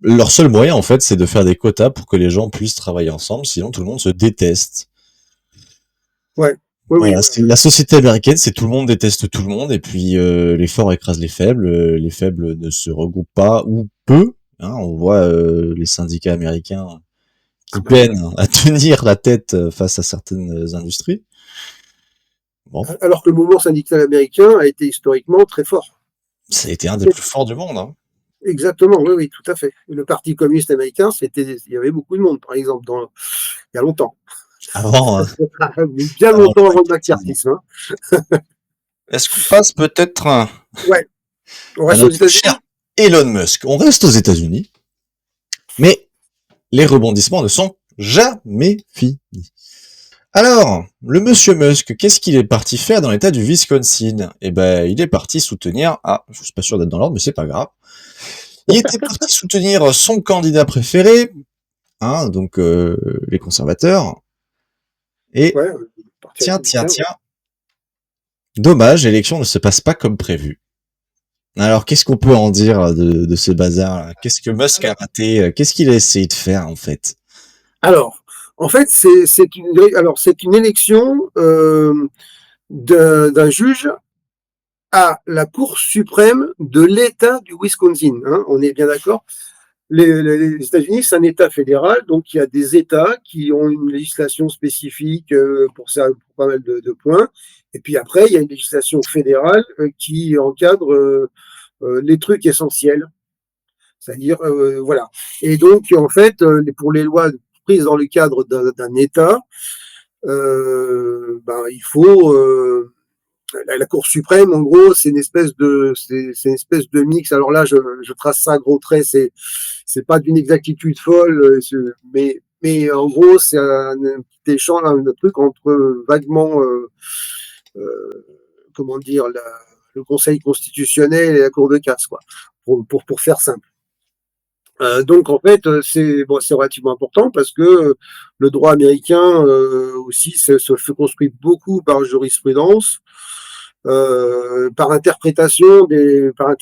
Leur seul moyen, en fait, c'est de faire des quotas pour que les gens puissent travailler ensemble, sinon tout le monde se déteste. Ouais. Oui, oui, Voilà, voilà. c'est la société américaine, c'est tout le monde déteste tout le monde, et puis les forts écrasent les faibles ne se regroupent pas, ou peu. Hein, on voit les syndicats américains Ah qui bah oui. peinent à tenir la tête face à certaines industries. Bon, Alors que le mouvement syndical américain a été historiquement très fort. ça a été un des plus forts du monde. Hein. Exactement, oui, oui, tout à fait. Le Parti communiste américain, il y avait beaucoup de monde, par exemple, il y a longtemps. Avant, Bien avant longtemps le avant le macartisme. macartisme. Hein. Est-ce qu'on passe peut-être Ouais. On à reste aux notre cher États-Unis? Elon Musk? On reste aux États-Unis, mais les rebondissements ne sont jamais finis. Alors, le monsieur Musk, qu'est-ce qu'il est parti faire dans l'état du Wisconsin? Eh ben, il est parti soutenir, je suis pas sûr d'être dans l'ordre, mais c'est pas grave. Il était parti soutenir son candidat préféré, hein, donc les conservateurs. Et Ouais, Parti tiens, tiens, républicain, ouais. tiens, dommage, l'élection ne se passe pas comme prévu. Alors, qu'est-ce qu'on peut en dire de ce bazar? Qu'est-ce que Musk a Alors, raté? Qu'est-ce qu'il a essayé de faire en fait? alors, en fait, c'est une élection d'un juge à la Cour suprême de l'État du Wisconsin. Hein, on est bien d'accord. Les États-Unis, c'est un État fédéral, donc il y a des États qui ont une législation spécifique pour ça, pour pas mal de points. Et puis après, il y a une législation fédérale qui encadre les trucs essentiels. C'est-à-dire, voilà. Et donc, en fait, pour les lois prises dans le cadre d'un État, ben, il faut la Cour suprême, en gros, c'est une espèce de mix. Alors là, je trace ça à gros traits. C'est pas d'une exactitude folle, mais en gros, c'est un petit échange, un truc entre vaguement, comment dire, le Conseil constitutionnel et la Cour de casse, quoi, pour faire simple. Donc en fait, c'est bon, c'est relativement important parce que le droit américain aussi se fait construire beaucoup par jurisprudence, par interprétation enfin,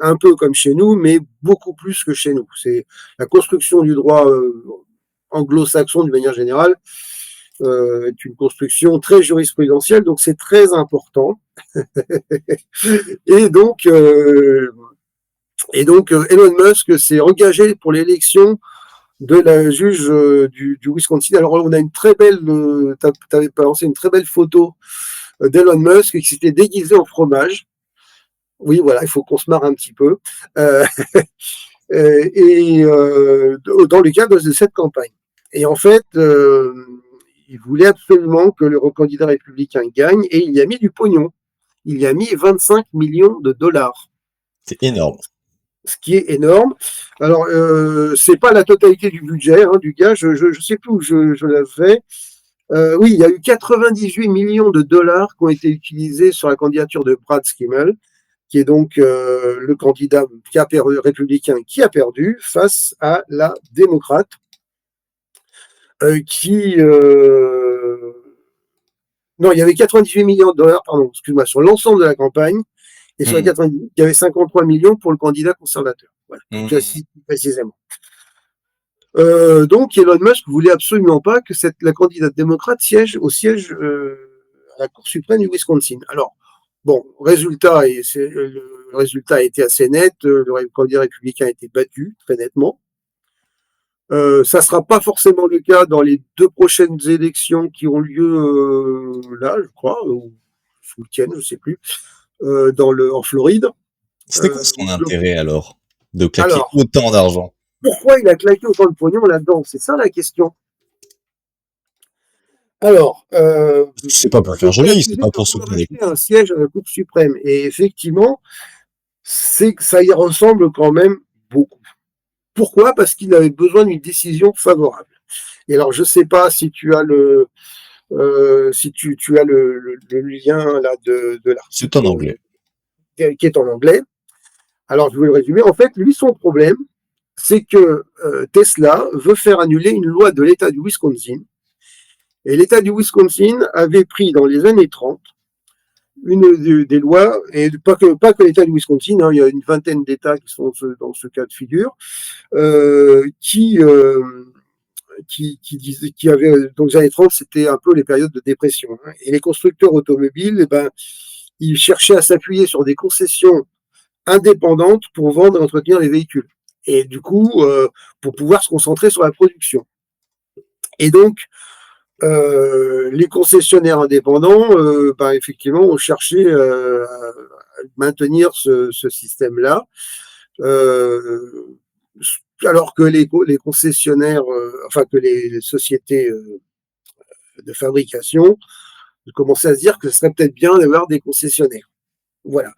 un peu comme chez nous, mais beaucoup plus que chez nous. C'est la construction du droit anglo-saxon d'une manière générale est une construction très jurisprudentielle, donc c'est très important. Et donc, euh, et donc, Elon Musk s'est engagé pour l'élection de la juge du Wisconsin. Alors, on a une très belle, tu avais balancé une très belle photo d'Elon Musk qui s'était déguisé en fromage. Oui, voilà, il faut qu'on se marre un petit peu. Euh, dans le cadre de cette campagne. Et en fait, il voulait absolument que le candidat républicain gagne et il y a mis du pognon. Il y a mis 25 millions de dollars. C'est énorme. Ce qui est énorme. Alors, c'est pas la totalité du budget hein, du gars, je sais plus où je l'avais. Oui, il y a eu 98 millions de dollars qui ont été utilisés sur la candidature de Brad Schimmel, qui est donc le candidat républicain qui a perdu face à la démocrate, qui... non, il y avait 98 millions de dollars, pardon, excuse-moi, sur l'ensemble de la campagne, et sur les Mmh. 90, il y avait 53 millions pour le candidat conservateur. Voilà, pour que Mmh. j'assiste précisément. Donc Elon Musk voulait absolument pas que la candidate démocrate siège au siège à la Cour suprême du Wisconsin. Alors, bon, le résultat a été assez net. Le candidat républicain a été battu très nettement. Ça ne sera pas forcément le cas dans les 2 prochaines élections qui ont lieu là, je crois, ou ce week-end, je ne sais plus, en Floride. C'était quoi son Donc, intérêt alors de claquer alors, autant d'argent? pourquoi il a claqué autant de pognon là-dedans? C'est ça la question. Alors, C'est pas pour il faire était joli, c'est accusé pas de pour vouloir soutenir les acheter un siège à la Cour suprême. Et effectivement, ça y ressemble quand même beaucoup. Pourquoi? Parce qu'il avait besoin d'une décision favorable. Et alors, je ne sais pas si tu as Si tu as le lien là de C'est en l'article anglais. qui est en anglais. Alors, je vais le résumer. En fait, lui, son problème, c'est que Tesla veut faire annuler une loi de l'État du Wisconsin. Et l'État du Wisconsin avait pris dans les années 30 des lois, et pas que l'État du Wisconsin, hein, il y a une vingtaine d'États qui sont dans ce cas de figure, euh, qui, euh, qui avaient, dans les années 30, c'était un peu les périodes de dépression. Hein. Et les constructeurs automobiles, eh ben, ils cherchaient à s'appuyer sur des concessions indépendantes pour vendre et entretenir les véhicules. Et du coup, pour pouvoir se concentrer sur la production. Et donc, les concessionnaires indépendants, effectivement, ont cherché à maintenir ce système-là, alors que les concessionnaires, enfin que les sociétés de fabrication commençaient à se dire que ce serait peut-être bien d'avoir des concessionnaires. Voilà.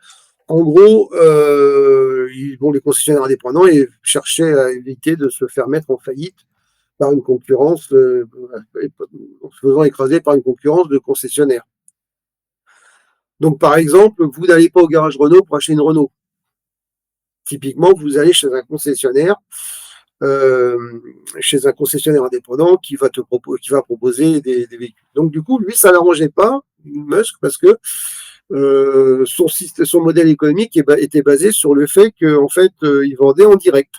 En gros, les concessionnaires indépendants et cherchaient à éviter de se faire mettre en faillite par une concurrence, en se faisant écraser par une concurrence de concessionnaires. Donc, par exemple, vous n'allez pas au garage Renault pour acheter une Renault. Typiquement, vous allez chez un concessionnaire, indépendant qui va proposer des véhicules. Donc, du coup, lui, ça l'arrangeait pas, Musk, parce que son modèle économique était basé sur le fait qu'en fait, il vendait en direct.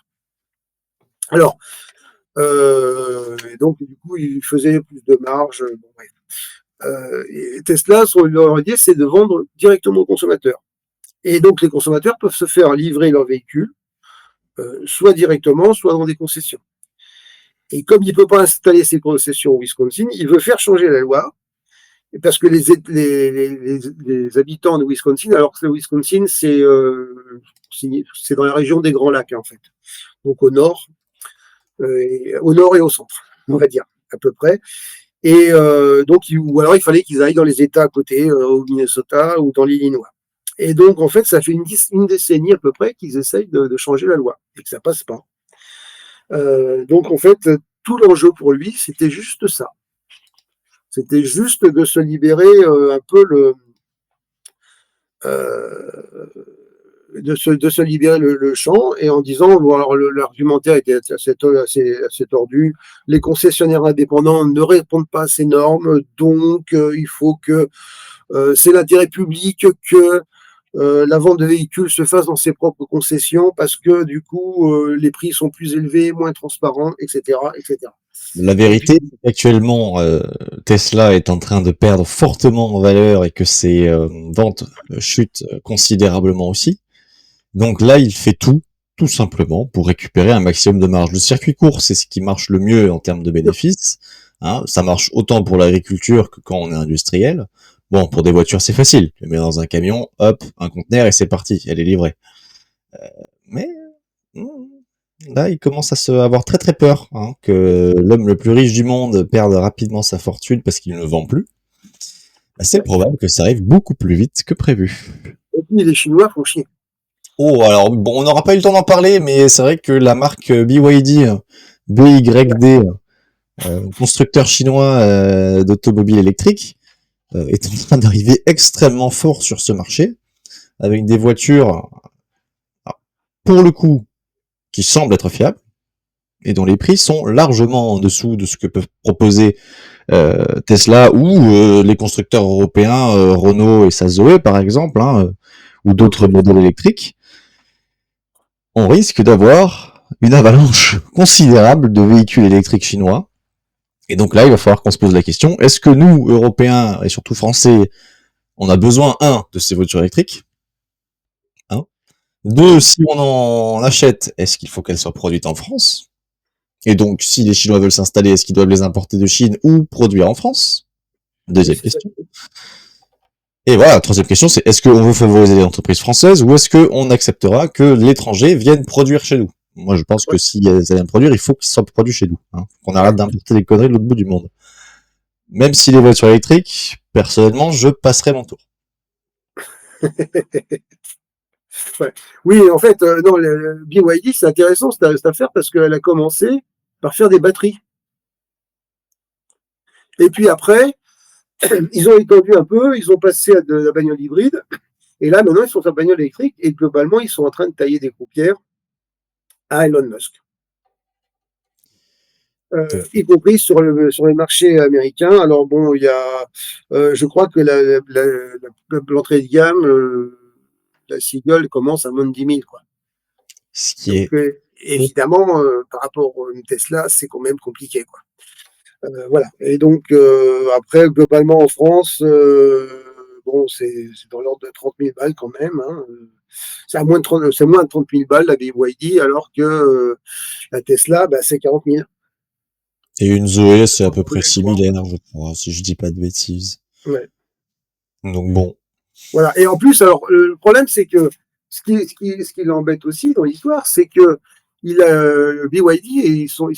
Alors, donc, du coup, il faisait plus de marge. Bon, bref. Et Tesla, leur idée, c'est de vendre directement aux consommateurs. Et donc, les consommateurs peuvent se faire livrer leur véhicule, soit directement, soit dans des concessions. Et comme il ne peut pas installer ses concessions au Wisconsin, il veut faire changer la loi, parce que les habitants de Wisconsin, alors que le Wisconsin, c'est dans la région des Grands Lacs, hein, en fait. Donc au nord et au centre, on va dire, à peu près. Et donc, ou alors il fallait qu'ils aillent dans les États à côté, au Minnesota ou dans l'Illinois. Et donc, en fait, ça fait une décennie à peu près qu'ils essayent de changer la loi et que ça passe pas. Donc, en fait, tout l'enjeu pour lui, c'était juste ça. C'était juste de se libérer un peu de se libérer le champ et en disant, bon, alors l'argumentaire était assez tordu, les concessionnaires indépendants ne répondent pas à ces normes, donc il faut que c'est l'intérêt public que la vente de véhicules se fasse dans ses propres concessions parce que du coup les prix sont plus élevés, moins transparents, etc., etc. La Et vérité, puis c'est qu'actuellement, Tesla est en train de perdre fortement en valeur et que ses ventes chutent considérablement aussi. Donc là, il fait tout simplement, pour récupérer un maximum de marge. Le circuit court, c'est ce qui marche le mieux en termes de bénéfices. Hein, ça marche autant pour l'agriculture que quand on est industriel. Bon, pour des voitures, c'est facile. Tu les mets dans un camion, hop, un conteneur et c'est parti, elle est livrée. Mais là, il commence à se avoir très très peur hein, que l'homme le plus riche du monde perde rapidement sa fortune parce qu'il ne vend plus. C'est probable que ça arrive beaucoup plus vite que prévu. les Chinois font chier. Oh, alors bon, on n'aura pas eu le temps d'en parler, mais c'est vrai que la marque BYD, BYD, constructeur chinois d'automobiles électriques, est en train d'arriver extrêmement fort sur ce marché, avec des voitures, alors, pour le coup, qui semblent être fiables, et dont les prix sont largement en dessous de ce que peuvent proposer Tesla ou les constructeurs européens, Renault et sa Zoé par exemple, hein, ou d'autres modèles électriques. On risque d'avoir une avalanche considérable de véhicules électriques chinois. Et donc là, il va falloir qu'on se pose la question, est-ce que nous, Européens, et surtout Français, on a besoin, de ces voitures électriques, hein, deux, si on en achète, est-ce qu'il faut qu'elles soient produites en France? Et donc, si les Chinois veulent s'installer, est-ce qu'ils doivent les importer de Chine ou produire en France? Oui, Deuxième c'est ça. question. Et voilà, troisième question, c'est est-ce qu'on veut favoriser les entreprises françaises ou est-ce qu'on acceptera que l'étranger vienne produire chez nous? Moi, je pense que Ouais. si ça vient produire, il faut qu'ils soient produits chez nous. Hein, qu'on arrête d'importer des conneries de l'autre bout du monde. Même si les voitures électriques, personnellement, je passerai mon tour. Ouais. Oui, en fait, non, le BYD, c'est intéressant cette affaire parce qu'elle a commencé par faire des batteries. Et puis après, Ils ont étendu un peu, ils ont passé à de la bagnole hybride, et là maintenant ils sont en bagnole électrique, et globalement ils sont en train de tailler des croupières à Elon Musk. Donc, Y compris sur les marchés américains. Alors bon, il y a, je crois que l'entrée de gamme, la Seagull commence à moins de 10 000, quoi. ce qui Donc est évidemment, par rapport à une Tesla, c'est quand même compliqué, quoi. Voilà. Et donc après, globalement en France, bon, c'est dans l'ordre de 30 000 balles quand même. Hein. C'est moins de 30 000 balles la BYD, alors que la Tesla, bah, c'est 40 000. et une Zoé, c'est à peu près Modèle 3. similaire, je crois, si je dis pas de bêtises. Ouais. Donc bon, Voilà. Et en plus, alors, le problème, c'est que ce qui l'embête aussi dans l'histoire, c'est que BYD, et ils sont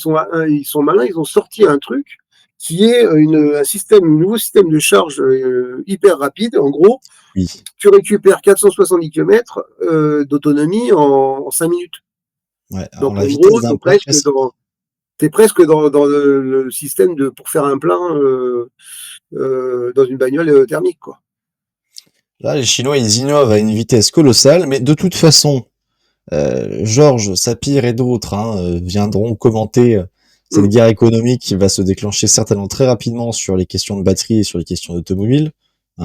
malins, ils ont sorti un truc qui est un nouveau système de charge hyper rapide. En gros, oui. tu récupères 470 km d'autonomie en 5 minutes. Ouais, alors Donc, la en vitesse gros, d'un plein cassé. t'es presque dans le système pour faire un plein dans une bagnole thermique, quoi. Là, les Chinois, ils innovent à une vitesse colossale, mais de toute façon, Georges Sapir et d'autres viendront commenter cette Mm. guerre économique qui va se déclencher certainement très rapidement sur les questions de batterie et sur les questions d'automobile.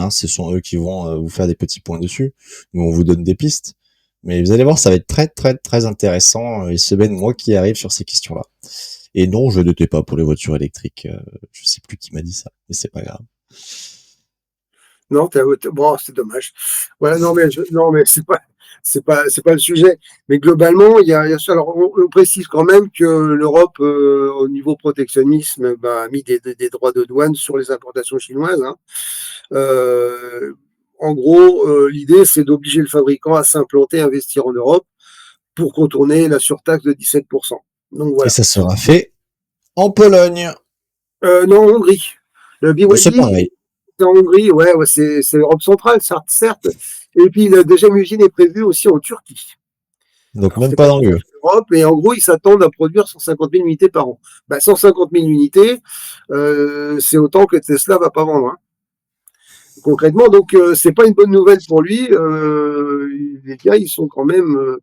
Ce sont eux qui vont vous faire des petits points dessus. Nous, on vous donne des pistes. Mais vous allez voir, ça va être très très très intéressant les semaines, mois qui arrivent sur ces questions-là. Et non, je n'étais pas pour les voitures électriques. Je sais plus qui m'a dit ça, mais c'est pas grave. Non, bon, c'est dommage. Voilà, non, mais c'est pas le sujet. Mais globalement, il y a ça. Alors, on précise quand même que l'Europe, au niveau protectionnisme, bah, a mis des droits de douane sur les importations chinoises. Hein. Euh, En gros, l'idée, c'est d'obliger le fabricant à s'implanter, à investir en Europe pour contourner la surtaxe de 17%. Donc Et voilà. ça sera fait en Pologne. Non, en Hongrie. Le Bon, c'est BYD, pareil. c'est en Hongrie, ouais, ouais, c'est l'Europe centrale, certes. Et puis la deuxième usine est prévue aussi en Turquie. Donc Alors même c'est pas pas dans tout à l'UE. fait l'Europe, mais en gros ils s'attendent à produire 150 000 unités par an. Ben, 150 000 unités, c'est autant que Tesla va pas vendre. Hein. Concrètement, donc c'est pas une bonne nouvelle pour lui. Les gars, ils sont quand même,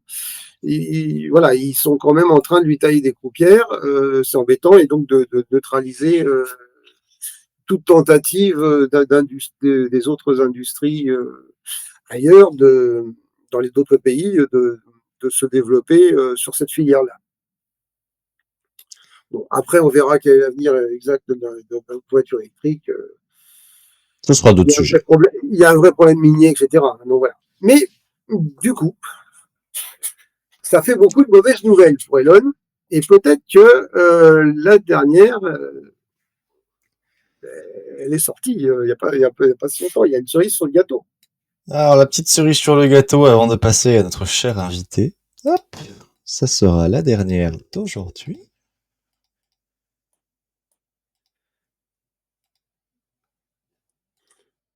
voilà, ils sont quand même en train de lui tailler des croupières. C'est embêtant et donc de neutraliser toute tentative des autres industries ailleurs, dans les autres pays, de se développer sur cette filière-là. Bon, après, on verra quel est l'avenir exact de la voiture électrique. Ce sera Il d'autres y a un vrai sujets. problème, il y a un vrai problème minier, etc. Donc voilà. Mais du coup, ça fait beaucoup de mauvaises nouvelles pour Elon. Et peut-être que la dernière, elle est sortie il y a pas si longtemps. Il y a une cerise sur le gâteau. Alors la petite cerise sur le gâteau avant de passer à notre cher invité. Hop, ça sera la dernière d'aujourd'hui.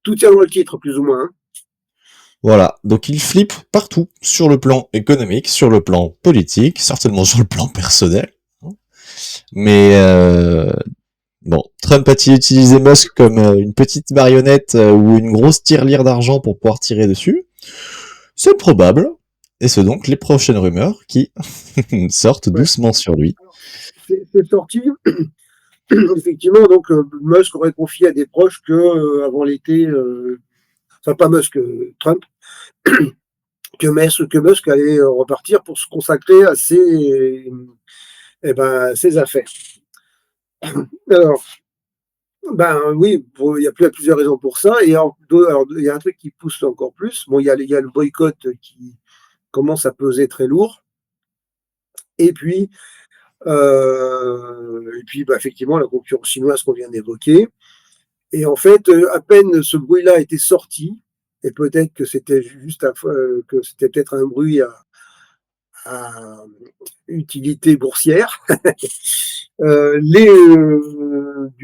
Tout tient dans le titre, plus ou moins. Hein. Voilà, donc il flippe partout, sur le plan économique, sur le plan politique, certainement sur le plan personnel. Mais bon, Trump a-t-il utilisé Musk comme une petite marionnette ou une grosse tirelire d'argent pour pouvoir tirer dessus? C'est probable. Et c'est donc les prochaines rumeurs qui sortent Ouais. doucement sur lui. Alors, c'est sorti. Effectivement, donc Musk aurait confié à des proches que avant l'été, enfin pas Musk, Trump, que Musk allait repartir pour se consacrer à ses affaires. Alors, ben oui, il y a plusieurs raisons pour ça. Et alors, il y a un truc qui pousse encore plus. Bon, il y a le boycott qui commence à peser très lourd. Et puis, bah, effectivement, la concurrence chinoise qu'on vient d'évoquer. Et en fait, à peine ce bruit-là était sorti, et peut-être que c'était que c'était peut-être un bruit à utilité boursière, du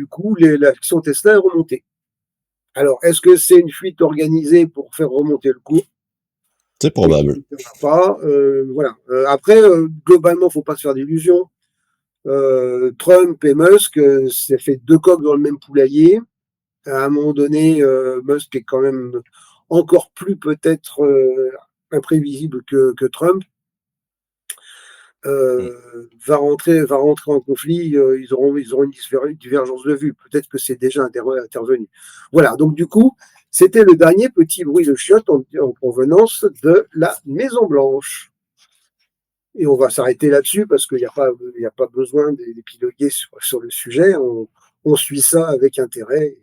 coup, l'action Tesla est remontée. Alors, est-ce que c'est une fuite organisée pour faire remonter le cours? C'est On ne probable. pas. Voilà. Après, globalement, il ne faut pas se faire d'illusions. Trump et Musk, ça fait deux coqs dans le même poulailler. À un moment donné, Musk est quand même encore plus peut-être imprévisible que Trump. Mm. Va rentrer en conflit, ils auront une divergence de vue. Peut-être que c'est déjà intervenu. Voilà, donc du coup, c'était le dernier petit bruit de chiotte en provenance de la Maison Blanche. Et on va s'arrêter là-dessus parce qu'il n'y a pas besoin d'épiloguer sur le sujet. On suit ça avec intérêt.